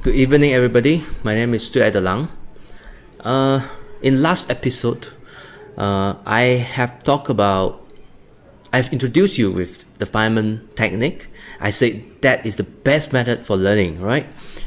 Good evening, everybody. My name is Stuart Lang. In last episode, I've introduced you with the Feynman technique. I said that is the best method for learning, right?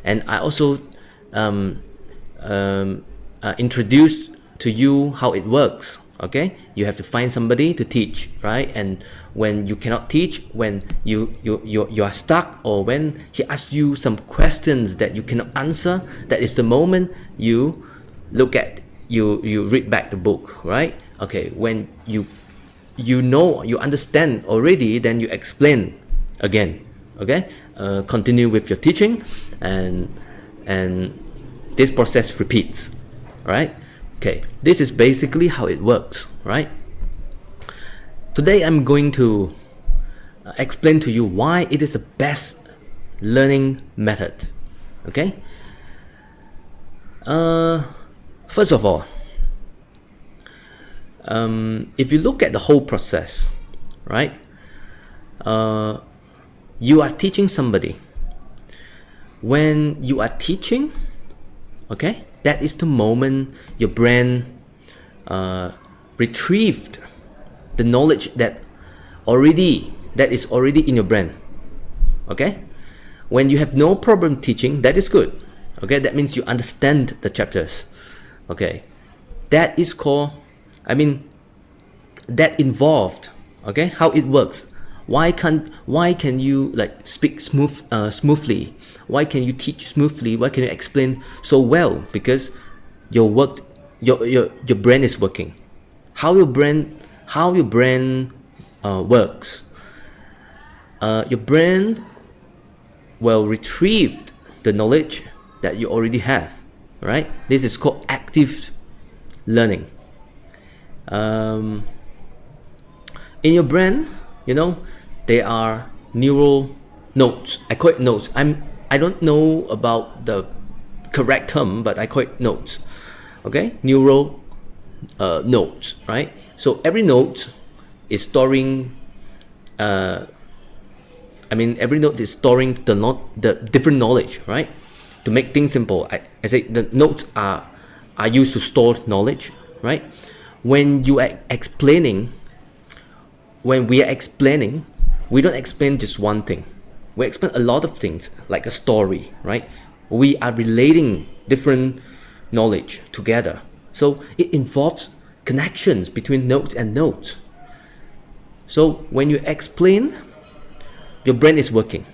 And I also introduced to you how it works. Okay, you have to find somebody to teach, right? And when you cannot teach, when you are stuck, or when he asks you some questions that you cannot answer, that is the moment you read back the book, right? Okay, when you understand already, then you explain again. Okay, continue with your teaching, and this process repeats, right? Okay, this is basically how it works, right? Today I'm going to explain to you why it is the best learning method. Okay. First of all, if you look at the whole process, right? You are teaching somebody. When you are teaching, okay, that is the moment your brain retrieved the knowledge that is already in your brain. Okay, when you have no problem teaching, that is good. Okay, that means you understand the chapters. Okay, that is called, that involved. Okay, how it works. Why can you like speak smoothly? Why can you teach smoothly? Why can you explain so well? Because your brain is working. How your brain works. Your brain will retrieve the knowledge that you already have. Right? This is called active learning. In your brain, there are neural nodes. I call it nodes. I don't know about the correct term, but I call it nodes. Okay, neural nodes, right? So every node is storing. Every node is storing the different knowledge, right? To make things simple, I say the nodes are used to store knowledge, right? When we are explaining, we don't explain just one thing. We explain a lot of things, like a story, right? We are relating different knowledge together. So it involves connections between nodes and nodes. So when you explain, your brain is working.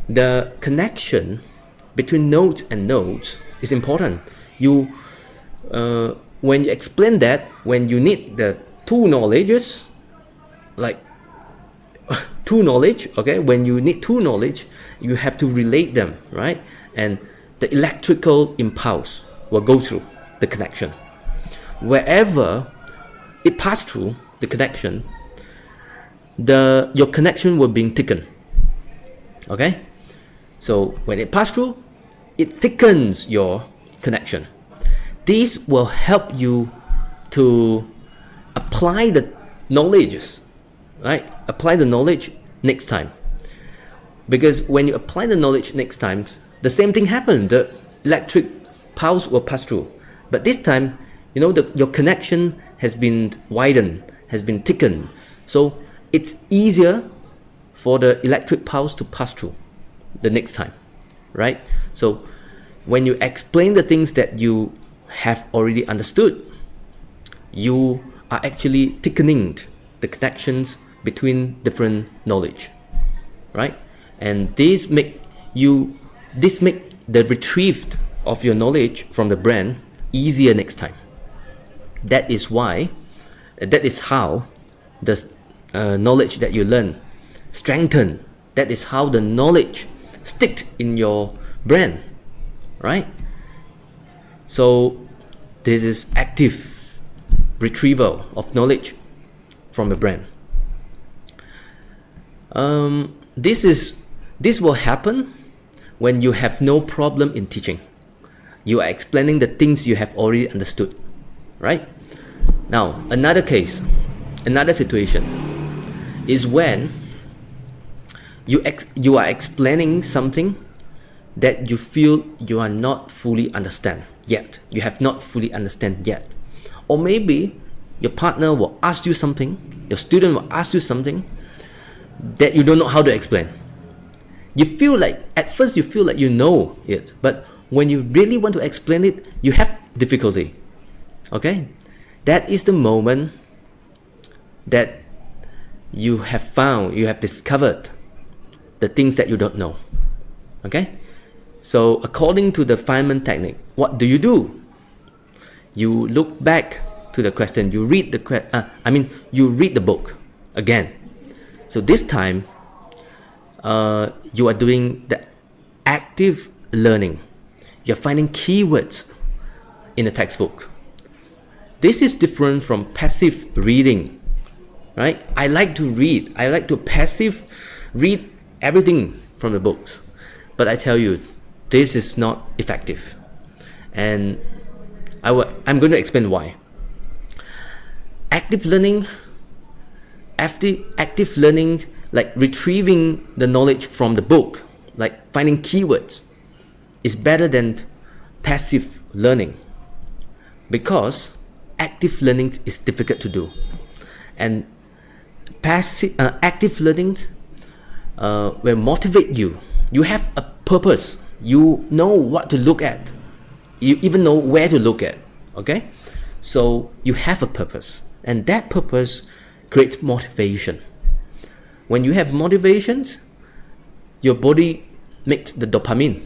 The connection between nodes and nodes is important. When you explain that, when you need the two knowledges, like two knowledge, okay, when you need two knowledge, you have to relate them, right? And the electrical impulse will go through the connection. Wherever it passed through the connection, your connection will be thickened. Okay, so when it passed through, it thickens your connection. This will help you to apply the knowledges, right? Apply the knowledge next time. Because when you apply the knowledge next time, the same thing happens. The electric pulse will pass through. But this time, your connection has been widened, has been thickened. So it's easier for the electric pulse to pass through the next time, right? So when you explain the things that you have already understood, you are actually thickening the connections between different knowledge, right? And this make the retrieve of your knowledge from the brain easier next time. That is how the knowledge that you learn strengthen. That is how the knowledge stick in your brain, right? So this is active retrieval of knowledge from the brain. This will happen when you have no problem in teaching. You are explaining the things you have already understood, right? Now, another situation is when you are explaining something that you feel you are not fully understand yet. You have not fully understand yet. Or maybe your partner will ask you something, your student will ask you something that you don't know how to explain. You feel like, at first you feel like you know it, but when you really want to explain it, you have difficulty. Okay? That is the moment that you have discovered the things that you don't know. Okay? So according to the Feynman technique, what do? You look back to the question, you read the book again. So this time, you are doing the active learning. You're finding keywords in the textbook. This is different from passive reading, right? I like to read. I like to passive read everything from the books. But I tell you, this is not effective. And I'm going to explain why. Active learning, like retrieving the knowledge from the book, like finding keywords, is better than passive learning, because active learning is difficult to do, and active learning will motivate you. You have a purpose. You know what to look at. You even know where to look at. Okay, so you have a purpose, and that purpose creates motivation. When you have motivations, your body makes the dopamine,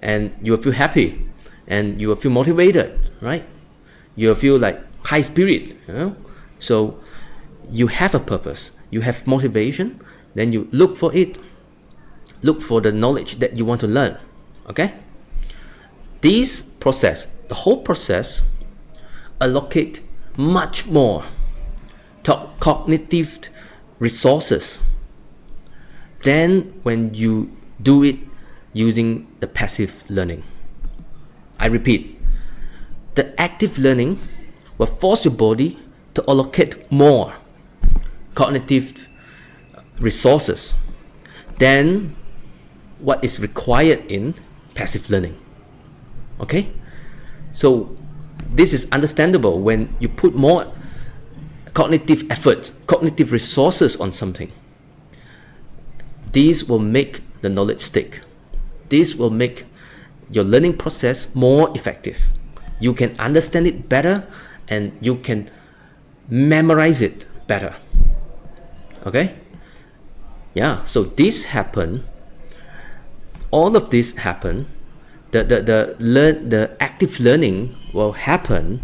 and you will feel happy, and you will feel motivated, right? You will feel like high spirit, So you have a purpose, you have motivation, then you look for it, look for the knowledge that you want to learn. Okay? The whole process, allocate much more cognitive resources than when you do it using the passive learning. I repeat, the active learning will force your body to allocate more cognitive resources than what is required in passive learning. Okay? So this is understandable. When you put more cognitive effort, cognitive resources on something, these will make the knowledge stick. This will make your learning process more effective. You can understand it better, and you can memorize it better. Okay? Yeah, so this happen. All of this happen. The active learning will happen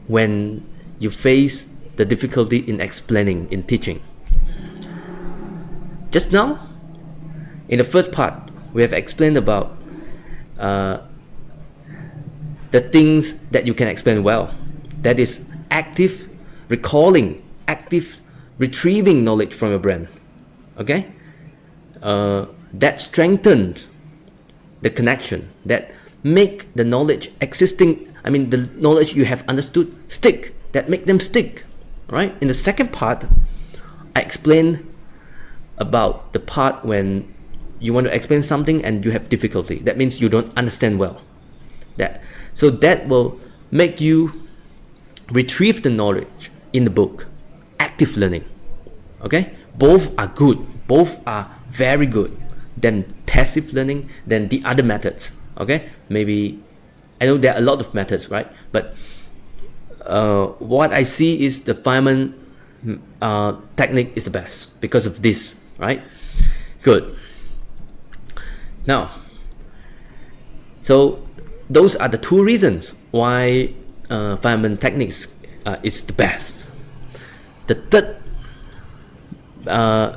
when you face the difficulty in explaining, in teaching. Just now, in the first part, we have explained about the things that you can explain well. That is active recalling, active retrieving knowledge from your brain. Okay? That strengthened the connection, that make the knowledge the knowledge you have understood stick, that make them stick. Right? In the second part, I explained about the part when you want to explain something and you have difficulty. That means you don't understand well. So that will make you retrieve the knowledge in the book. Active learning. Okay? Both are good. Both are very good than passive learning, than the other methods. Okay? Maybe, I know there are a lot of methods, right? But what I see is the Feynman technique is the best because of this, right? Good. Now, so those are the two reasons why Feynman techniques is the best. The third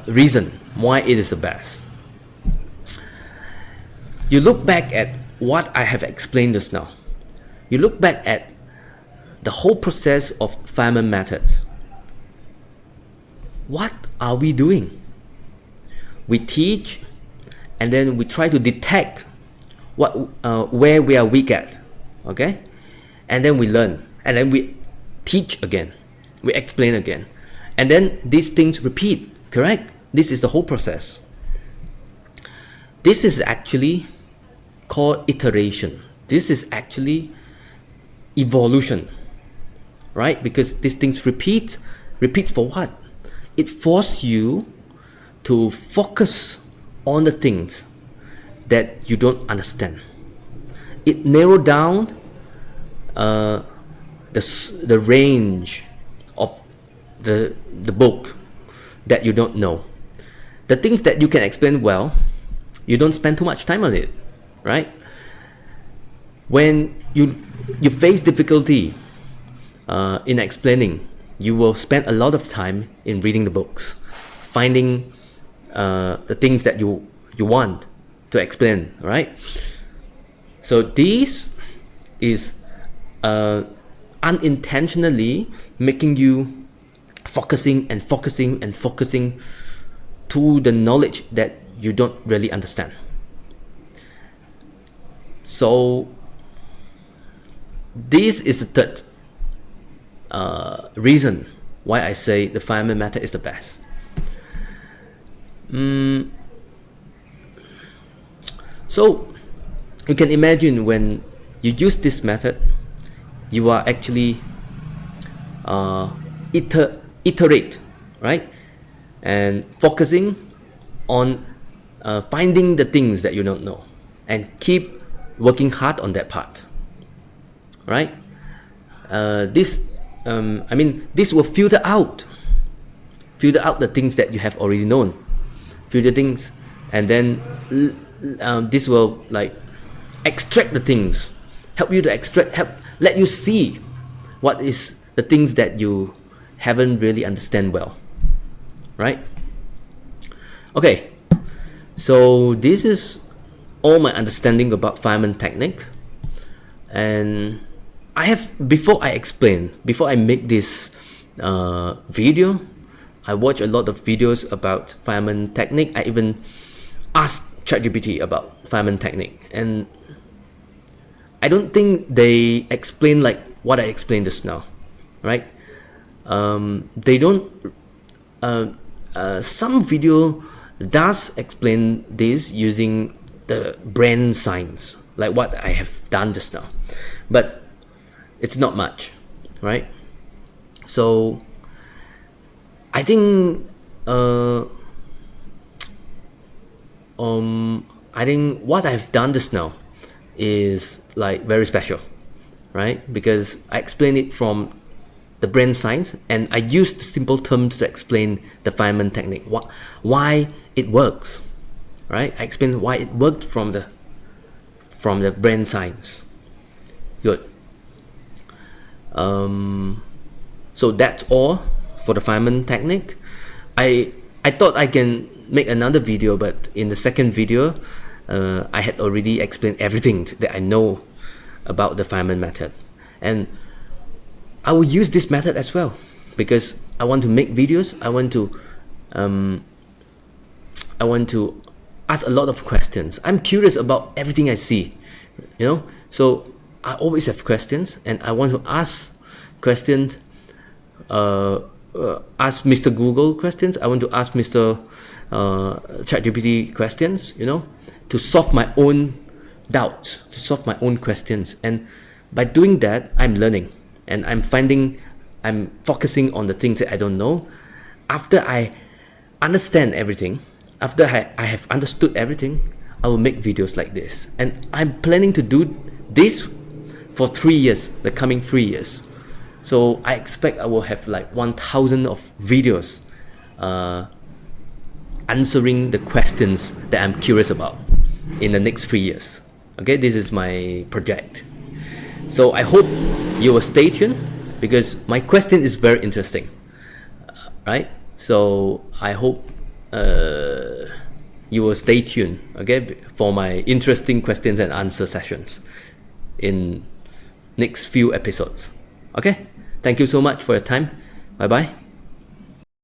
reason why it is the best. You look back at what I have explained just now. You look back at the whole process of Feynman method. What are we doing? We teach, and then we try to detect where we are weak at. Okay? And then we learn, and then we teach again, we explain again, and then these things repeat. Correct? This is the whole process. this is actually called iteration. This is actually evolution, right? Because these things repeat for what? It forces you to focus on the things that you don't understand. It narrowed down the range of the book that you don't know. The things that you can explain well, you don't spend too much time on it, right? When you face difficulty in explaining, you will spend a lot of time in reading the books, finding the things that you want to explain, right? So this is unintentionally making you focusing to the knowledge that you don't really understand. So this is the third reason why I say the Feynman method is the best. So you can imagine when you use this method, you are actually iterate, right? And focusing on finding the things that you don't know and keep working hard on that part, right? This will filter out the things that you have already known, filter things, and then this will like extract the things, help you to let you see what is the things that you haven't really understand well, right? Okay, so this is all my understanding about Feynman technique. And before I make this video, I watch a lot of videos about Feynman technique. I even asked ChatGPT about Feynman technique, and I don't think they explain like what I explained just now, right? They don't. Some video does explain this using the brain science, like what I have done just now, but it's not much, right? So I think what I've done just now is like very special, right? Because I explain it from the brain science, and I used simple terms to explain the Feynman technique, why it works, right? I explained why it worked from the brain science. Good. So that's all for the Feynman technique. I thought I can make another video, but in the second video, I had already explained everything that I know about the Feynman method, and I will use this method as well because I want to make videos. I want to ask a lot of questions. I'm curious about everything I see, so I always have questions, and I want to ask questions, ask Mr. Google questions. I want to ask Mr. ChatGPT questions, to solve my own doubts, to solve my own questions. And by doing that, I'm learning, and I'm focusing on the things that I don't know. After I understand everything, after I have understood everything, I will make videos like this. And I'm planning to do this for 3 years, the coming 3 years. So I expect I will have like 1,000 of videos answering the questions that I'm curious about in the next 3 years. Okay, this is my project. So I hope you will stay tuned because my question is very interesting, right? So I hope you will stay tuned, okay, for my interesting questions and answer sessions in next few episodes. Okay, thank you so much for your time. Bye bye.